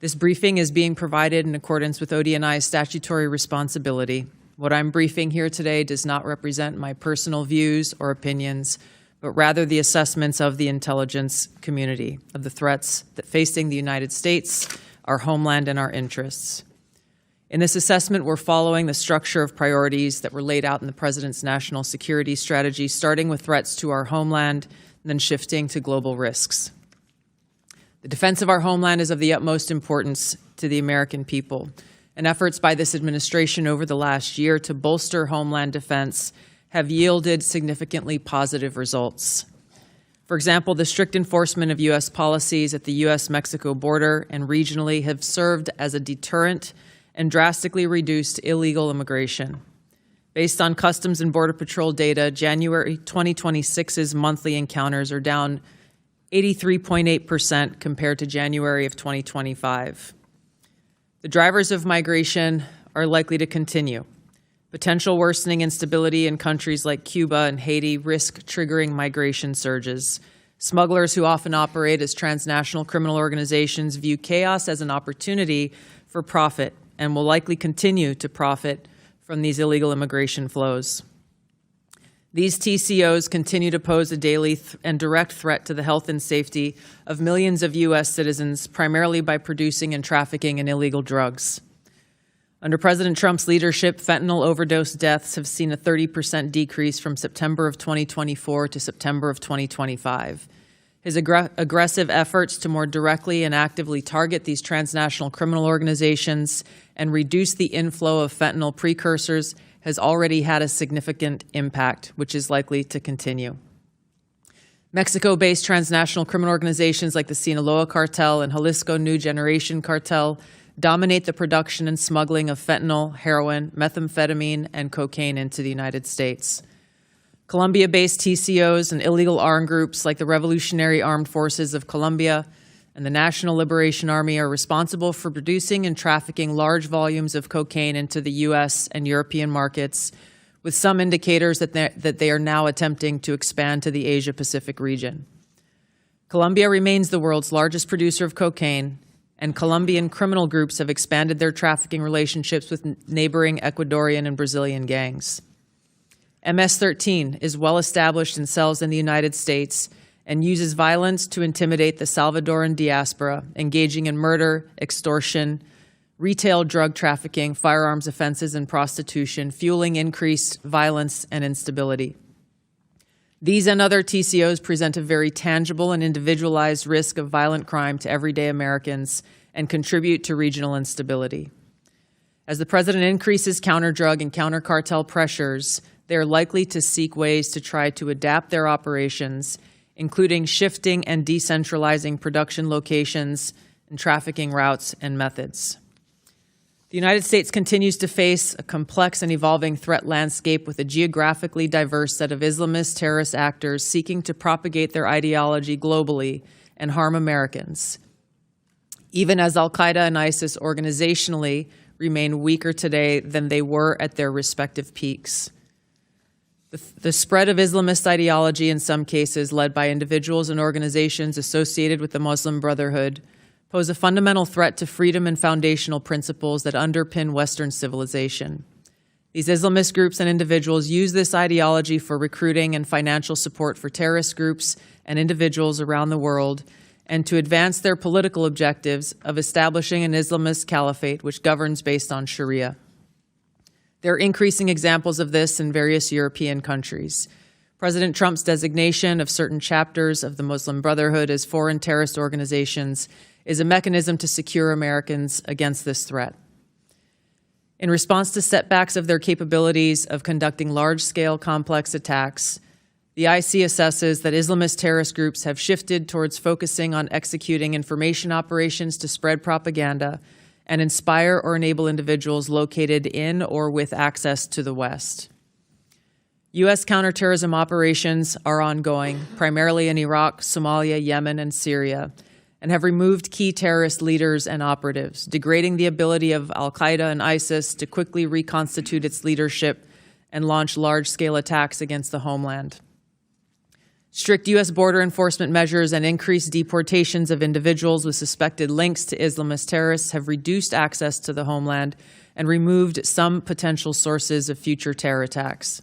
This briefing is being provided in accordance with ODNI's statutory responsibility. What I'm briefing here today does not represent my personal views or opinions, but rather the assessments of the intelligence community of the threats that facing the United States, our homeland, and our interests. In this assessment, we're following the structure of priorities that were laid out in the President's national security strategy, starting with threats to our homeland, and then shifting to global risks. The defense of our homeland is of the utmost importance to the American people, and efforts by this administration over the last year to bolster homeland defense have yielded significantly positive results. For example, the strict enforcement of U.S. policies at the U.S.-Mexico border and regionally have served as a deterrent and drastically reduced illegal immigration. Based on Customs and Border Patrol data, January 2026's monthly encounters are down 83.8% compared to January of 2025. The drivers of migration are likely to continue. Potential worsening instability in countries like Cuba and Haiti risk triggering migration surges. Smugglers who often operate as transnational criminal organizations view chaos as an opportunity for profit and will likely continue to profit from these illegal immigration flows. These TCOs continue to pose a daily and direct threat to the health and safety of millions of U.S. citizens, primarily by producing and trafficking in illegal drugs. Under President Trump's leadership, fentanyl overdose deaths have seen a 30% decrease from September of 2024 to September of 2025. His aggressive efforts to more directly and actively target these transnational criminal organizations and reduce the inflow of fentanyl precursors has already had a significant impact, which is likely to continue. Mexico-based transnational criminal organizations like the Sinaloa Cartel and Jalisco New Generation Cartel dominate the production and smuggling of fentanyl, heroin, methamphetamine, and cocaine into the United States. Colombia-based TCOs and illegal armed groups like the Revolutionary Armed Forces of Colombia and the National Liberation Army are responsible for producing and trafficking large volumes of cocaine into the U.S. and European markets, with some indicators that they are now attempting to expand to the Asia-Pacific region. Colombia remains the world's largest producer of cocaine, and Colombian criminal groups have expanded their trafficking relationships with neighboring Ecuadorian and Brazilian gangs. MS-13 is well established in cells in the United States and uses violence to intimidate the Salvadoran diaspora, engaging in murder, extortion, retail drug trafficking, firearms offenses, and prostitution, fueling increased violence and instability. These and other TCOs present a very tangible and individualized risk of violent crime to everyday Americans and contribute to regional instability. As the President increases counter-drug and counter-cartel pressures, they are likely to seek ways to try to adapt their operations, including shifting and decentralizing production locations and trafficking routes and methods. The United States continues to face a complex and evolving threat landscape with a geographically diverse set of Islamist terrorist actors seeking to propagate their ideology globally and harm Americans, even as al-Qaeda and ISIS organizationally remain weaker today than they were at their respective peaks. The spread of Islamist ideology, in some cases led by individuals and organizations associated with the Muslim Brotherhood, pose a fundamental threat to freedom and foundational principles that underpin Western civilization. These Islamist groups and individuals use this ideology for recruiting and financial support for terrorist groups and individuals around the world, and to advance their political objectives of establishing an Islamist caliphate which governs based on Sharia. There are increasing examples of this in various European countries. President Trump's designation of certain chapters of the Muslim Brotherhood as foreign terrorist organizations is a mechanism to secure Americans against this threat. In response to setbacks of their capabilities of conducting large-scale complex attacks, the IC assesses that Islamist terrorist groups have shifted towards focusing on executing information operations to spread propaganda and inspire or enable individuals located in or with access to the West. U.S. counterterrorism operations are ongoing, primarily in Iraq, Somalia, Yemen, and Syria, and have removed key terrorist leaders and operatives, degrading the ability of al-Qaeda and ISIS to quickly reconstitute its leadership and launch large-scale attacks against the homeland. Strict U.S. border enforcement measures and increased deportations of individuals with suspected links to Islamist terrorists have reduced access to the homeland and removed some potential sources of future terror attacks.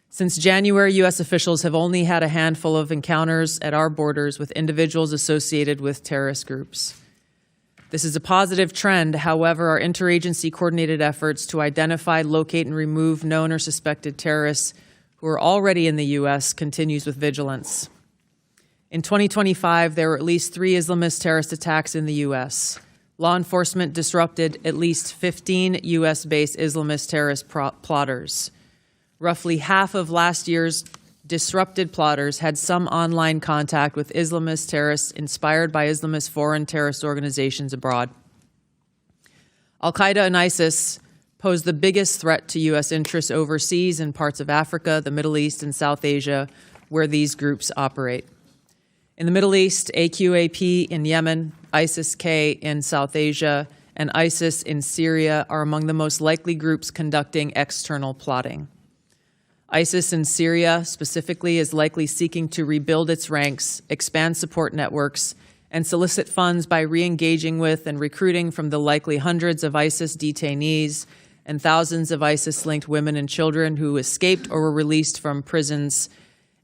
Since January, U.S. officials have only had a handful of encounters at our borders with individuals associated with terrorist groups. This is a positive trend. However, our interagency coordinated efforts to identify, locate, and remove known or suspected terrorists who are already in the U.S. continues with vigilance. In 2025, there were at least 3 Islamist terrorist attacks in the U.S. Law enforcement disrupted at least 15 U.S.-based Islamist terrorist plotters. Roughly half of last year's disrupted plotters had some online contact with Islamist terrorists inspired by Islamist foreign terrorist organizations abroad. Al-Qaeda and ISIS pose the biggest threat to U.S. interests overseas in parts of Africa, the Middle East, and South Asia, where these groups operate. In the Middle East, AQAP in Yemen, ISIS-K in South Asia, and ISIS in Syria are among the most likely groups conducting external plotting. ISIS in Syria specifically is likely seeking to rebuild its ranks, expand support networks, and solicit funds by re-engaging with and recruiting from the likely hundreds of ISIS detainees and thousands of ISIS-linked women and children who escaped or were released from prisons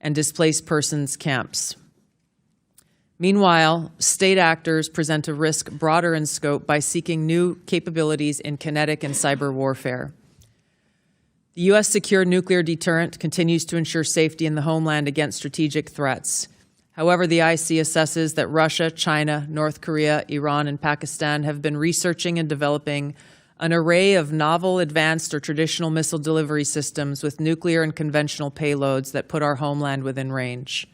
and displaced persons camps. Meanwhile, state actors present a risk broader in scope by seeking new capabilities in kinetic and cyber warfare. The U.S. secure nuclear deterrent continues to ensure safety in the homeland against strategic threats. However, the IC assesses that Russia, China, North Korea, Iran, and Pakistan have been researching and developing an array of novel, advanced, or traditional missile delivery systems with nuclear and conventional payloads that put our homeland within range.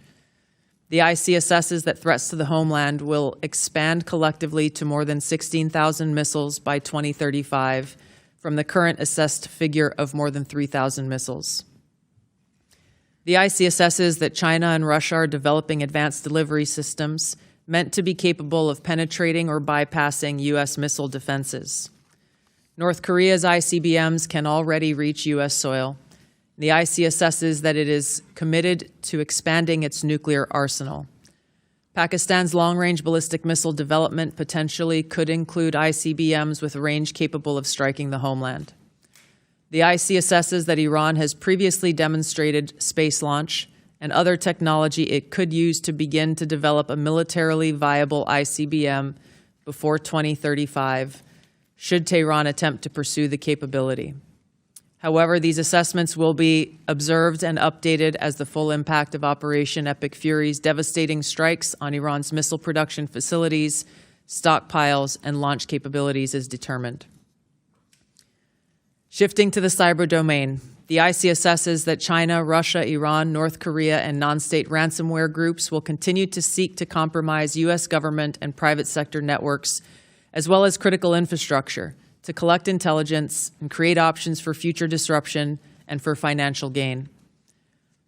The IC assesses that threats to the homeland will expand collectively to more than 16,000 missiles by 2035, from the current assessed figure of more than 3,000 missiles. The IC assesses that China and Russia are developing advanced delivery systems meant to be capable of penetrating or bypassing U.S. missile defenses. North Korea's ICBMs can already reach U.S. soil. The IC assesses that it is committed to expanding its nuclear arsenal. Pakistan's long-range ballistic missile development potentially could include ICBMs with a range capable of striking the homeland. The IC assesses that Iran has previously demonstrated space launch and other technology it could use to begin to develop a militarily viable ICBM before 2035, should Tehran attempt to pursue the capability. However, these assessments will be observed and updated as the full impact of Operation Epic Fury's devastating strikes on Iran's missile production facilities, stockpiles, and launch capabilities is determined. Shifting to the cyber domain, the IC assesses that China, Russia, Iran, North Korea, and non-state ransomware groups will continue to seek to compromise U.S. government and private sector networks, as well as critical infrastructure, to collect intelligence and create options for future disruption and for financial gain.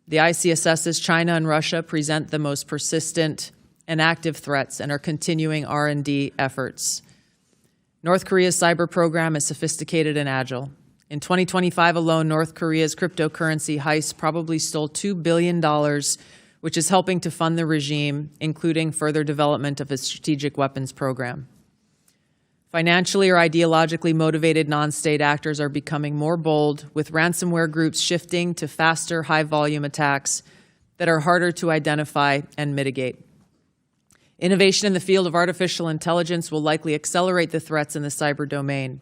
The IC assesses China and Russia present the most persistent and active threats and are continuing R&D efforts. North Korea's cyber program is sophisticated and agile. In 2025 alone, North Korea's cryptocurrency heist probably stole $2 billion, which is helping to fund the regime, including further development of its strategic weapons program. Financially or ideologically motivated non-state actors are becoming more bold, with ransomware groups shifting to faster, high-volume attacks that are harder to identify and mitigate. Innovation in the field of artificial intelligence will likely accelerate the threats in the cyber domain.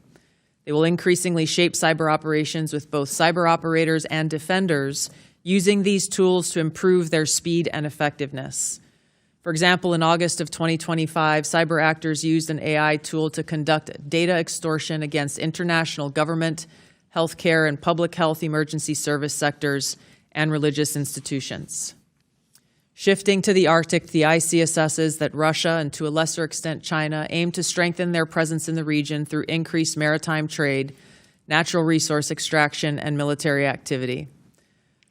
They will increasingly shape cyber operations, with both cyber operators and defenders using these tools to improve their speed and effectiveness. For example, in August of 2025, cyber actors used an AI tool to conduct data extortion against international government, healthcare, and public health emergency service sectors and religious institutions. Shifting to the Arctic, the IC assesses that Russia, and to a lesser extent China, aim to strengthen their presence in the region through increased maritime trade, natural resource extraction, and military activity.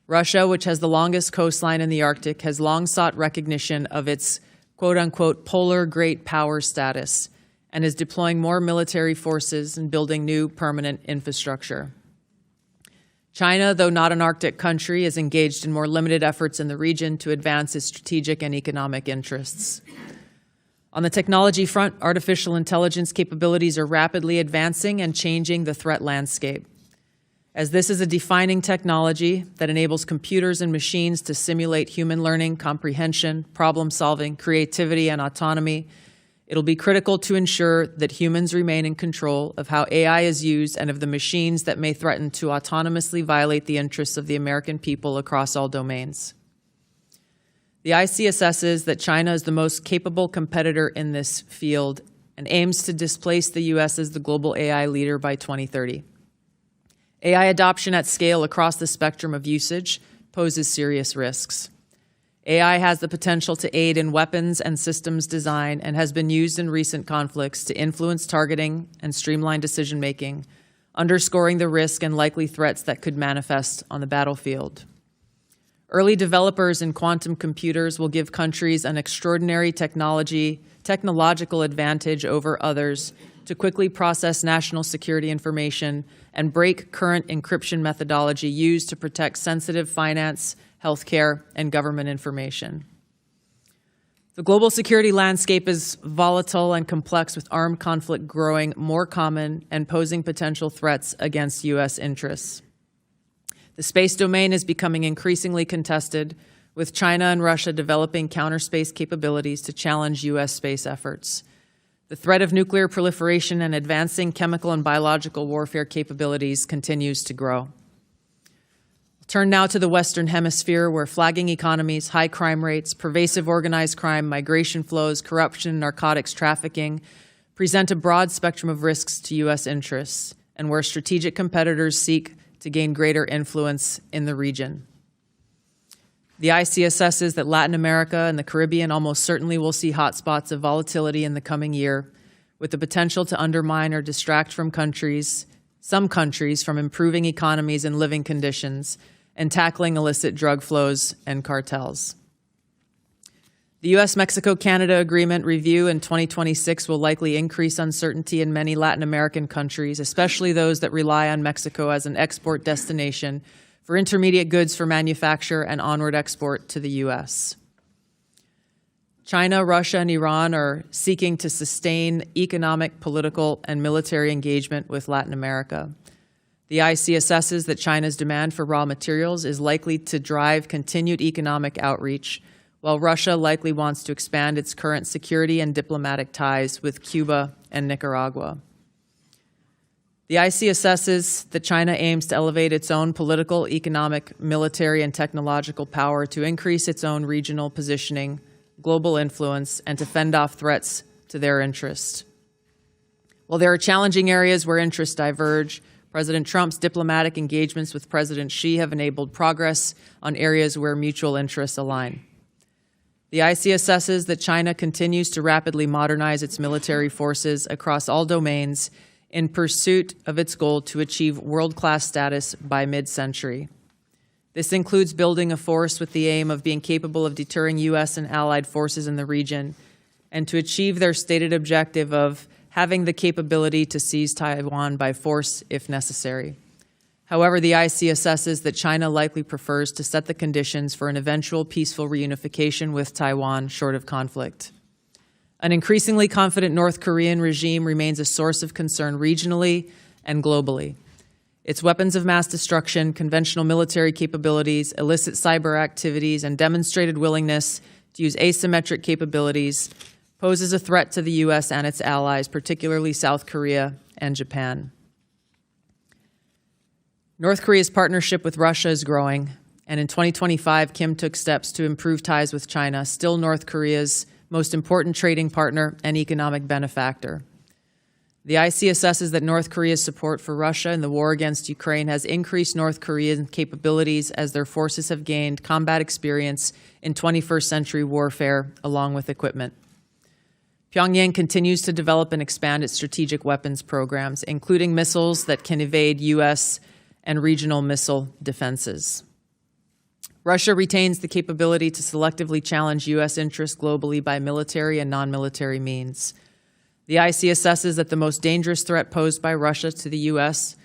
Russia, which has the longest coastline in the Arctic, has long sought recognition of its quote-unquote polar great power status and is deploying more military forces and building new permanent infrastructure. China, though not an Arctic country, is engaged in more limited efforts in the region to advance its strategic and economic interests. On the technology front, artificial intelligence capabilities are rapidly advancing and changing the threat landscape. As this is a defining technology that enables computers and machines to simulate human learning, comprehension, problem-solving, creativity, and autonomy, it'll be critical to ensure that humans remain in control of how AI is used and of the machines that may threaten to autonomously violate the interests of the American people across all domains. The IC assesses that China is the most capable competitor in this field and aims to displace the U.S. as the global AI leader by 2030. AI adoption at scale across the spectrum of usage poses serious risks. AI has the potential to aid in weapons and systems design and has been used in recent conflicts to influence targeting and streamline decision-making, underscoring the risk and likely threats that could manifest on the battlefield. Early developers in quantum computers will give countries an extraordinary technological advantage over others to quickly process national security information and break current encryption methodology used to protect sensitive finance, healthcare, and government information. The global security landscape is volatile and complex, with armed conflict growing more common and posing potential threats against U.S. interests. The space domain is becoming increasingly contested, with China and Russia developing counter-space capabilities to challenge U.S. space efforts. The threat of nuclear proliferation and advancing chemical and biological warfare capabilities continues to grow. I'll turn now to the Western Hemisphere, where flagging economies, high crime rates, pervasive organized crime, migration flows, corruption, and narcotics trafficking present a broad spectrum of risks to U.S. interests, and where strategic competitors seek to gain greater influence in the region. The IC assesses that Latin America and the Caribbean almost certainly will see hotspots of volatility in the coming year, with the potential to undermine or distract from some countries from improving economies and living conditions and tackling illicit drug flows and cartels. The U.S.-Mexico-Canada Agreement review in 2026 will likely increase uncertainty in many Latin American countries, especially those that rely on Mexico as an export destination for intermediate goods for manufacture and onward export to the U.S. China, Russia, and Iran are seeking to sustain economic, political, and military engagement with Latin America. The IC assesses that China's demand for raw materials is likely to drive continued economic outreach, while Russia likely wants to expand its current security and diplomatic ties with Cuba and Nicaragua. The IC assesses that China aims to elevate its own political, economic, military, and technological power to increase its own regional positioning, global influence, and to fend off threats to their interests. While there are challenging areas where interests diverge, President Trump's diplomatic engagements with President Xi have enabled progress on areas where mutual interests align. The IC assesses that China continues to rapidly modernize its military forces across all domains in pursuit of its goal to achieve world-class status by mid-century. This includes building a force with the aim of being capable of deterring U.S. and allied forces in the region, and to achieve their stated objective of having the capability to seize Taiwan by force if necessary. However, the IC assesses that China likely prefers to set the conditions for an eventual peaceful reunification with Taiwan short of conflict. An increasingly confident North Korean regime remains a source of concern regionally and globally. Its weapons of mass destruction, conventional military capabilities, illicit cyber activities, and demonstrated willingness to use asymmetric capabilities poses a threat to the U.S. and its allies, particularly South Korea and Japan. North Korea's partnership with Russia is growing, and in 2025, Kim took steps to improve ties with China, still North Korea's most important trading partner and economic benefactor. The IC assesses that North Korea's support for Russia in the war against Ukraine has increased North Korean capabilities as their forces have gained combat experience in 21st century warfare, along with equipment. Pyongyang continues to develop and expand its strategic weapons programs, including missiles that can evade U.S. and regional missile defenses. Russia retains the capability to selectively challenge U.S. interests globally by military and non-military means. The IC assesses that the most dangerous threat posed by Russia to the U.S.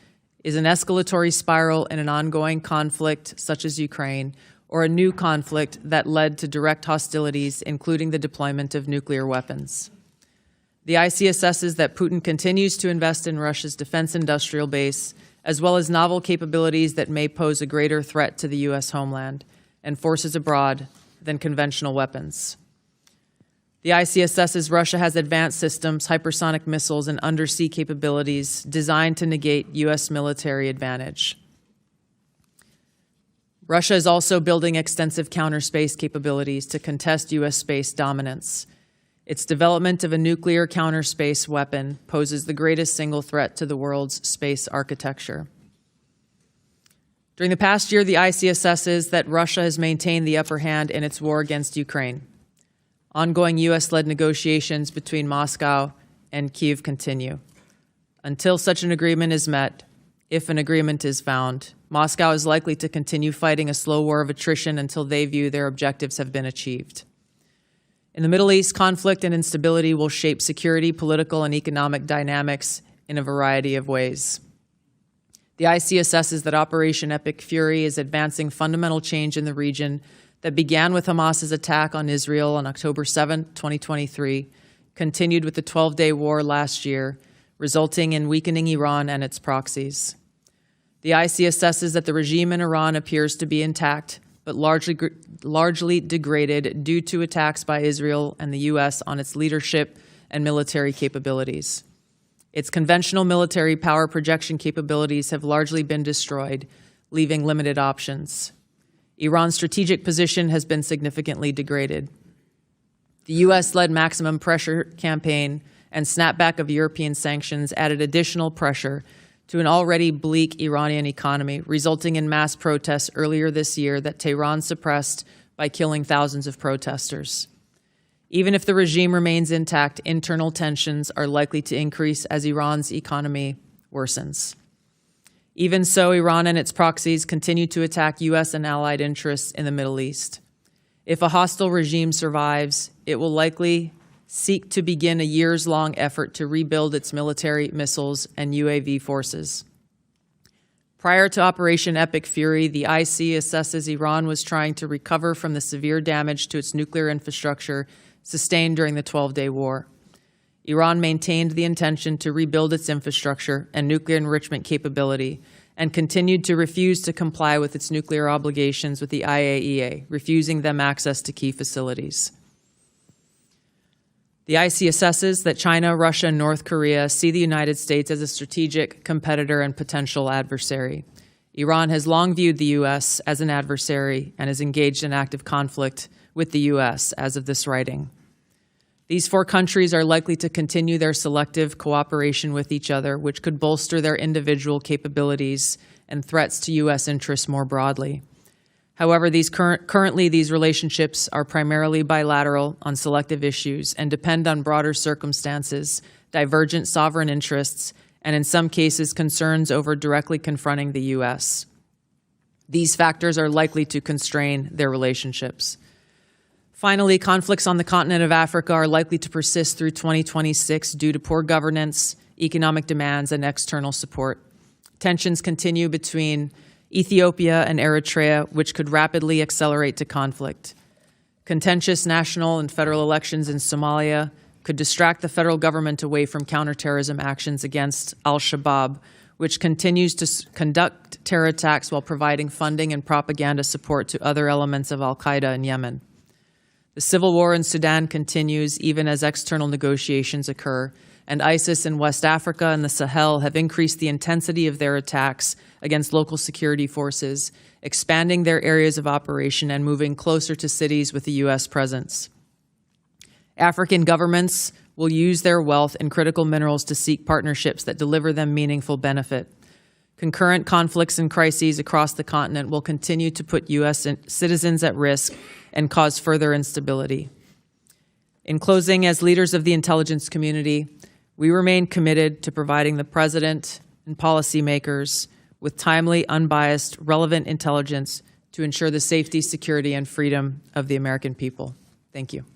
is an escalatory spiral in an ongoing conflict such as Ukraine, or a new conflict that led to direct hostilities, including the deployment of nuclear weapons. The IC assesses that Putin continues to invest in Russia's defense industrial base, as well as novel capabilities that may pose a greater threat to the U.S. homeland and forces abroad than conventional weapons. The IC assesses Russia has advanced systems, hypersonic missiles, and undersea capabilities designed to negate U.S. military advantage. Russia is also building extensive counterspace capabilities to contest U.S. space dominance. Its development of a nuclear counterspace weapon poses the greatest single threat to the world's space architecture. During the past year, the IC assesses that Russia has maintained the upper hand in its war against Ukraine. Ongoing U.S.-led negotiations between Moscow and Kyiv continue. Until such an agreement is met, if an agreement is found, Moscow is likely to continue fighting a slow war of attrition until they view their objectives have been achieved. In the Middle East, conflict and instability will shape security, political, and economic dynamics in a variety of ways. The IC assesses that Operation Epic Fury is advancing fundamental change in the region that began with Hamas's attack on Israel on October 7, 2023, continued with the 12-day war last year, resulting in weakening Iran and its proxies. The IC assesses that the regime in Iran appears to be intact, but largely degraded due to attacks by Israel and the U.S. on its leadership and military capabilities. Its conventional military power projection capabilities have largely been destroyed, leaving limited options. Iran's strategic position has been significantly degraded. The U.S.-led maximum pressure campaign and snapback of European sanctions added additional pressure to an already bleak Iranian economy, resulting in mass protests earlier this year that Tehran suppressed by killing thousands of protesters. Even if the regime remains intact, internal tensions are likely to increase as Iran's economy worsens. Even so, Iran and its proxies continue to attack U.S. and allied interests in the Middle East. If a hostile regime survives, it will likely seek to begin a years-long effort to rebuild its military, missiles, and UAV forces. Prior to Operation Epic Fury, the IC assesses Iran was trying to recover from the severe damage to its nuclear infrastructure sustained during the 12-day war. Iran maintained the intention to rebuild its infrastructure and nuclear enrichment capability and continued to refuse to comply with its nuclear obligations with the IAEA, refusing them access to key facilities. The IC assesses that China, Russia, and North Korea see the United States as a strategic competitor and potential adversary. Iran has long viewed the U.S. as an adversary and is engaged in active conflict with the U.S. as of this writing. These four countries are likely to continue their selective cooperation with each other, which could bolster their individual capabilities and threats to U.S. interests more broadly. However, currently these relationships are primarily bilateral on selective issues and depend on broader circumstances, divergent sovereign interests, and in some cases concerns over directly confronting the U.S. These factors are likely to constrain their relationships. Finally, conflicts on the continent of Africa are likely to persist through 2026 due to poor governance, economic demands, and external support. Tensions continue between Ethiopia and Eritrea, which could rapidly accelerate to conflict. Contentious national and federal elections in Somalia could distract the federal government away from counterterrorism actions against al-Shabaab, which continues to conduct terror attacks while providing funding and propaganda support to other elements of al-Qaeda in Yemen. The civil war in Sudan continues even as external negotiations occur, and ISIS in West Africa and the Sahel have increased the intensity of their attacks against local security forces, expanding their areas of operation and moving closer to cities with a U.S. presence. African governments will use their wealth and critical minerals to seek partnerships that deliver them meaningful benefit. Concurrent conflicts and crises across the continent will continue to put U.S. citizens at risk and cause further instability. In closing, as leaders of the intelligence community, we remain committed to providing the President and policymakers with timely, unbiased, relevant intelligence to ensure the safety, security, and freedom of the American people. Thank you.